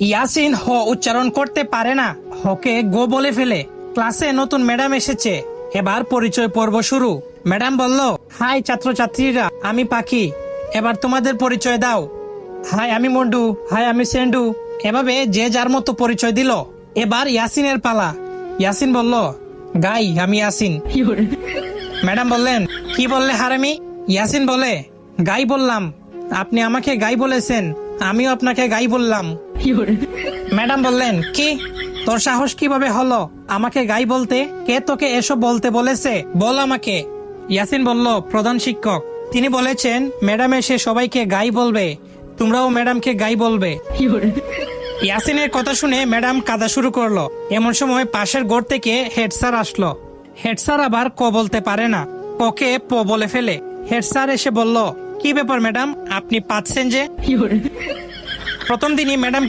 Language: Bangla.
ইয়াসিন হ উচ্চারণ করতে পারে না, হকে গো বলে ফেলে। ক্লাসে নতুন ম্যাডাম এসেছে, এবার পরিচয় পর্ব শুরু। ম্যাডাম বলল, হাই ছাত্রছাত্রীরা, আমি পাখি, এবার তোমাদের পরিচয় দাও। হাই আমি মন্ডু, হাই আমি সেন্ডু। এভাবে যে যার মতো পরিচয় দিল। এবার ইয়াসিনের পালা। ইয়াসিন বলল, গাই আমি ইয়াসিন। ম্যাডাম বললেন, কি বললে হারামি? ইয়াসিন বলে, গাই বললাম। আপনি আমাকে গাই বলেছেন, আমিও আপনাকে গাই বললাম। ম্যাডাম বললেন, কি তোর সাহস কিভাবে হলো আমাকে গাই বলতে? কে তোকে এসব বলতে বলেছে, বল আমাকে। ইয়াসিন বলল, প্রধান শিক্ষক, তিনি বলেছেন ম্যাডাম এসে সবাইকে গাই বলবে, তোমরাও ম্যাডামকে গাই বলবে। ইয়াসিনের কথা শুনে ম্যাডাম কাঁদা শুরু করলো। এমন সময় পাশের ঘর থেকে হেড স্যার আসলো। হেড স্যার আবার ক বলতে পারে না, ককে প বলে ফেলে। হেড স্যার এসে বলল, কি ব্যাপার ম্যাডাম, আপনি পাচ্ছেন যে? প্রথম দিনই ম্যাডামকে